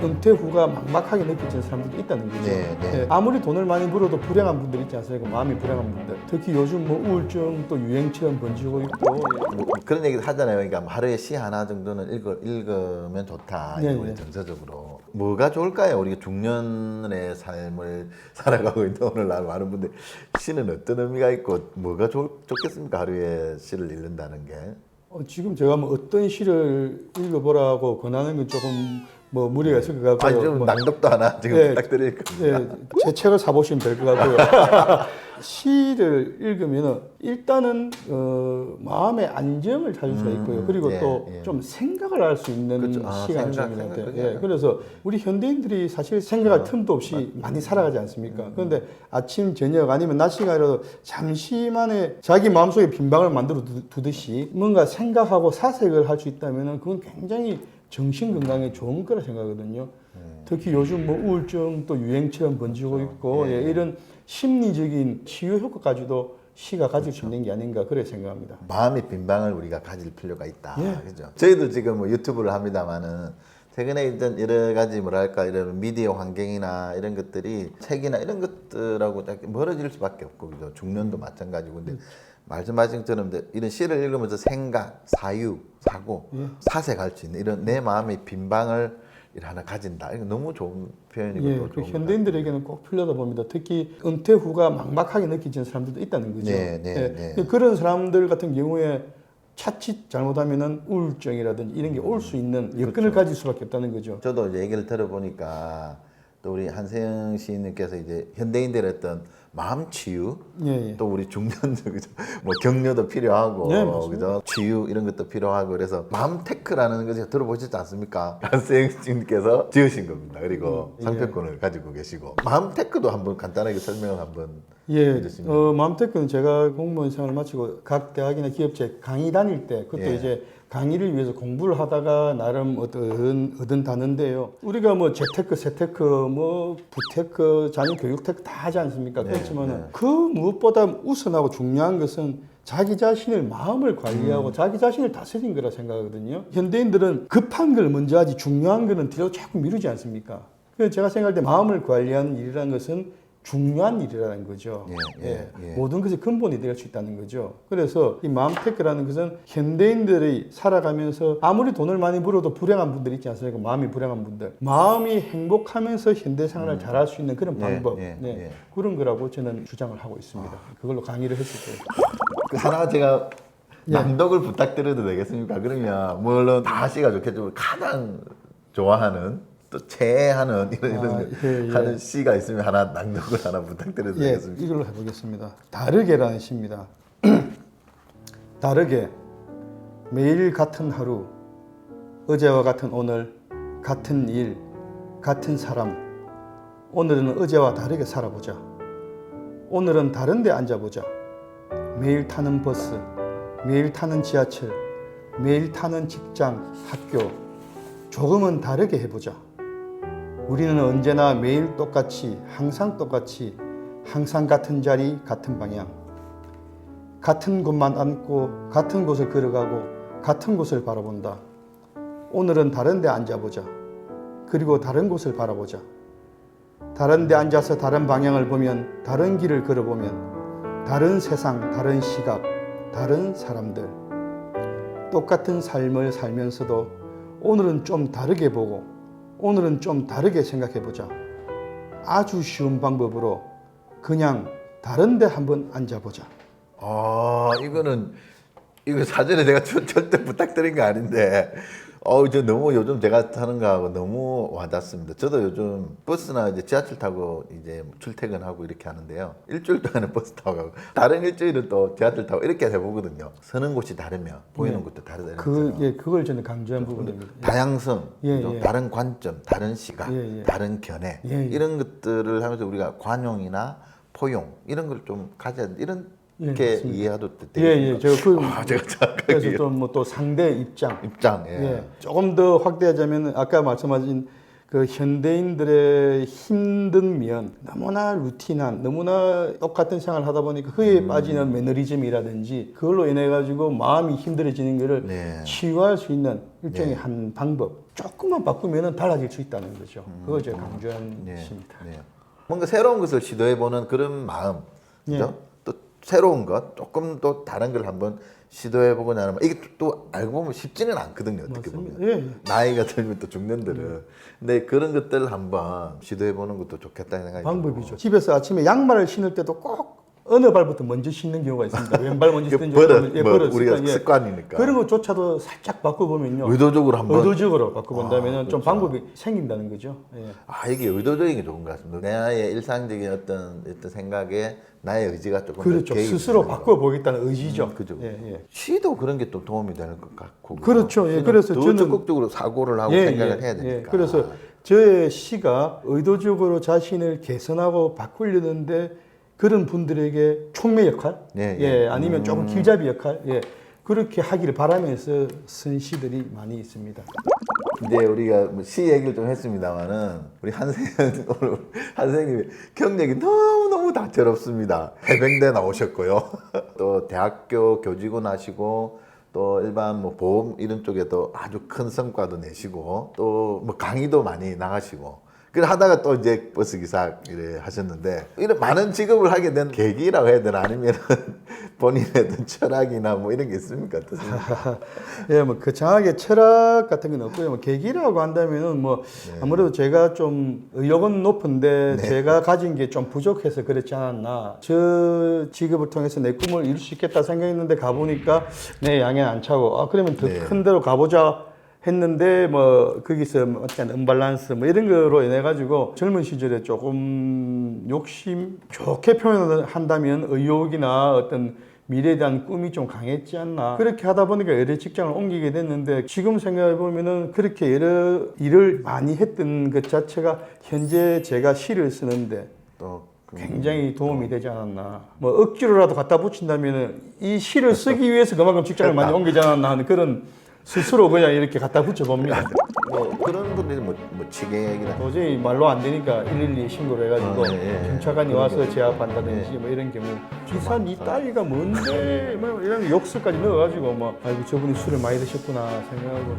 은퇴 후가 막막하게 느껴지는 사람들도 있다는 거죠. 네, 네. 예, 아무리 돈을 많이 벌어도 불행한 분들 있지 않습니까? 마음이 불행한 분들. 특히 요즘 뭐 우울증 또 유행처럼 번지고 있고. 뭐 그런 얘기도 하잖아요. 그러니까 하루에 시 하나 정도는 읽으면 좋다. 네, 우리 네. 정서적으로. 뭐가 좋을까요? 우리가 중년의 삶을 살아가고 있는 오늘날 많은 분들 시는 어떤 의미가 있고 뭐가 좋겠습니까? 하루에 시를 읽는다는 게. 지금 제가 뭐 어떤 시를 읽어보라고 권하는 건 조금 뭐 무리가 있을 것 같고요. 아니 좀 뭐, 낭독도 하나 지금 예, 부탁드릴 겁니다. 예, 제 책을 사보시면 될 것 같고요. 시를 읽으면 일단은 마음의 안정을 찾을 수가 있고요. 그리고 예, 또 예. 좀 생각을 할 수 있는 그렇죠. 시간이 생각, 중요한 것 같아요. 생각. 예, 그래서 우리 현대인들이 사실 생각할 틈도 없이 많이 살아가지 않습니까? 그런데 아침, 저녁 아니면 낮 시간이라도 잠시만에 자기 마음속에 빈방을 만들어 두듯이 뭔가 생각하고 사색을 할 수 있다면 그건 굉장히 정신 건강에 좋은 거라 생각하거든요. 특히 요즘 뭐 우울증 또 유행처럼 번지고 있고 예, 이런 심리적인 치유 효과까지도 시가 가질 수 있는 게 아닌가 그래 생각합니다. 마음의 빈방을 우리가 가질 필요가 있다. 예. 그죠? 저희도 지금 뭐 유튜브를 합니다만은 최근에 일단 여러 가지 뭐랄까 이런 미디어 환경이나 이런 것들이 책이나 이런 것들하고 멀어질 수밖에 없고 그죠? 중년도 마찬가지고 근데 말씀하신 것처럼 이런 시를 읽으면서 생각, 사유, 사고, 사색할 수 있는 이런 내 마음의 빈방을 하나 가진다. 이거 너무 좋은 표현이고 예, 또 그 좋은 것 현대인들에게는 꼭 필요하다 봅니다. 특히 은퇴 후가 막막하게 느껴지는 사람들도 있다는 거죠. 네, 네, 네. 그런 사람들 같은 경우에 자칫 잘못하면은 우울증이라든지 이런 게 올 수 있는 여건을 가질 수밖에 없다는 거죠. 저도 이제 얘기를 들어보니까 또 우리 한세영 시인님께서 이제 현대인들의 어떤 마음 치유, 예, 예. 또 우리 중년들 그죠? 뭐 격려도 필요하고, 네, 맞습니다. 그죠? 치유 이런 것도 필요하고 그래서 마음 테크라는 것을 들어보셨지 않습니까? 한세영 시인님께서 지으신 겁니다. 그리고 상표권을 가지고 계시고 마음 테크도 한번 간단하게 설명을 한번 예, 해주시면. 마음테크는 제가 공무원 생활을 마치고 각 대학이나 기업체 강의 다닐 때 그것도 예. 이제 강의를 위해서 공부를 하다가 나름 얻은 단어인데요. 우리가 뭐 재테크, 세테크, 뭐 부테크, 자녀 교육테크 다 하지 않습니까? 네, 그렇지만 네. 그 무엇보다 우선하고 중요한 것은 자기 자신을 마음을 관리하고 자기 자신을 다스리는 거라 생각하거든요. 현대인들은 급한 걸 먼저 하지 중요한 거는 뒤로 자꾸 미루지 않습니까? 그래서 제가 생각할 때 마음을 관리하는 일이라는 것은 중요한 일이라는 거죠. 예. 모든 것의 근본이 될 수 있다는 거죠. 그래서 이 마음테크라는 것은 현대인들이 살아가면서 아무리 돈을 많이 벌어도 불행한 분들 있지 않습니까? 마음이 불행한 분들. 마음이 행복하면서 현대 생활을 잘할 수 있는 그런 방법. 그런 거라고 저는 주장을 하고 있습니다. 그걸로 강의를 했을 때. 그 하나 제가 낭독을 부탁드려도 되겠습니까? 그러면 물론 다 시가 좋겠지만 가장 좋아하는 또 제하는 이런 하는 시가 있으면 하나 낭독을 하나 부탁드려도 되겠습니까? 이걸로 해보겠습니다. 다르게라는 시입니다. 다르게 매일 같은 하루, 어제와 같은 오늘, 같은 일, 같은 사람. 오늘은 어제와 다르게 살아보자. 오늘은 다른 데 앉아보자. 매일 타는 버스, 매일 타는 지하철, 매일 타는 직장, 학교. 조금은 다르게 해보자. 우리는 언제나 매일 똑같이, 항상 똑같이, 항상 같은 자리, 같은 방향. 같은 곳만 앉고, 같은 곳을 걸어가고, 같은 곳을 바라본다. 오늘은 다른 데 앉아보자. 그리고 다른 곳을 바라보자. 다른 데 앉아서 다른 방향을 보면, 다른 길을 걸어보면, 다른 세상, 다른 시각, 다른 사람들. 똑같은 삶을 살면서도 오늘은 좀 다르게 보고, 오늘은 좀 다르게 생각해보자. 아주 쉬운 방법으로 그냥 다른 데 한번 앉아보자. 이거 사전에 내가 절대 부탁드린 거 아닌데 저 너무 요즘 제가 타는 거하고 너무 와닿습니다. 저도 요즘 버스나 이제 지하철 타고 이제 출퇴근하고 이렇게 하는데요. 일주일 동안은 버스 타고 가고 다른 일주일은 또 지하철 타고 이렇게 해보거든요. 서는 곳이 다르면 보이는 것도 다르다. 그걸 저는 강조한 부분입니다. 다양성, 예. 다른 관점, 다른 시각, 다른 견해 이런 것들을 하면서 우리가 관용이나 포용 이런 걸 좀 가져야 이런 이렇게 이해해도 되겠습니까? 제가 그래서 또 상대 입장, 조금 더 확대하자면 아까 말씀하신 그 현대인들의 힘든 면, 너무나 루틴한, 너무나 똑같은 생활을 하다 보니까 그에 빠지는 매너리즘이라든지 그걸로 인해 가지고 마음이 힘들어지는 것을 치유할 수 있는 일종의 한 방법. 조금만 바꾸면은 달라질 수 있다는 거죠. 그걸 제가 강조한 네. 것입니다. 네. 뭔가 새로운 것을 시도해보는 그런 마음, 예. 그죠? 또 새로운 것, 조금 또 다른 걸 한번 시도해보고자 하는 마음. 이게 또 알고 보면 쉽지는 않거든요. 어떻게 맞습니다. 보면 예. 나이가 들면 또 죽는들은. 근데 그런 것들을 한번 시도해보는 것도 좋겠다는 생각이 방법이죠. 들고. 집에서 아침에 양말을 신을 때도 꼭 어느 발부터 먼저 신는 경우가 있습니다. 왼발 먼저 이게 신든지 버릇, 예, 뭐 버릇, 우리가 습관, 예. 습관이니까. 그런 것조차도 살짝 바꿔보면요. 의도적으로 한번. 의도적으로 바꿔본다면 좀 그렇죠. 방법이 생긴다는 거죠. 예. 아, 이게 의도적인 게 좋은 것 같습니다. 나의 일상적인 어떤 생각에 나의 의지가 조금 더 그렇죠. 개입이 스스로 되는 거. 바꿔보겠다는 의지죠. 그죠. 예, 예. 시도 그런 게 또 도움이 되는 것 같고. 그렇죠. 예, 시는 그래서 더 저는- 적극적으로 사고를 하고 예, 생각을 예, 해야 예. 되니까. 그래서 저의 시가 의도적으로 자신을 개선하고 바꾸려는데 그런 분들에게 촉매 역할, 예, 예, 예. 아니면 조금 길잡이 역할, 예, 그렇게 하기를 바라면서 쓴 시들이 많이 있습니다. 이제 우리가 뭐시 얘기를 좀 했습니다만은 우리 한생은 오늘 한생님이 경력이 너무 다채롭습니다. 해병대 나오셨고요. 또 대학교 교직원 하시고 또 일반 뭐 보험 이런 쪽에도 아주 큰 성과도 내시고 또 뭐 강의도 많이 나가시고 그래 하다가 또 이제 버스 기사 일을 하셨는데 이런 많은 직업을 하게 된 계기라고 해야 되나 아니면 본인의 어떤 철학이나 뭐 이런 게 있습니까? 어떻습니까? 예, 뭐 거창하게 철학 같은 건 없고요. 뭐 계기라고 한다면은 뭐 아무래도 제가 좀 의욕은 높은데 제가 가진 게 좀 부족해서 그렇지 않았나. 저 직업을 통해서 내 꿈을 이룰 수 있겠다 생각했는데 가보니까 내 양에 안 차고 아 그러면 더 큰 데로 가보자. 했는데 뭐 거기서 어떤 언밸런스 뭐 이런 거로 인해 가지고 젊은 시절에 조금 욕심 좋게 표현한다면 의욕이나 어떤 미래에 대한 꿈이 좀 강했지 않나 그렇게 하다 보니까 여러 직장을 옮기게 됐는데 지금 생각해 보면은 그렇게 여러 일을 많이 했던 것 자체가 현재 제가 시를 쓰는데 또 굉장히 도움이 되지 않았나. 뭐 억지로라도 갖다 붙인다면은 이 시를 쓰기 위해서 그만큼 직장을 많이 옮기지 않았나 하는 그런 스스로 그냥 이렇게 갖다 붙여봅니다. 뭐 그런 분들이 뭐 치객이나 도저히 말로 안 되니까 112에 신고를 해가지고 예, 예. 경찰관이 와서 제압한다든지 뭐 이런 경우 기사 니 따위가 뭔데 뭐 이런 욕설까지 넣어가지고 뭐 아이고 저분이 술을 많이 드셨구나 생각하고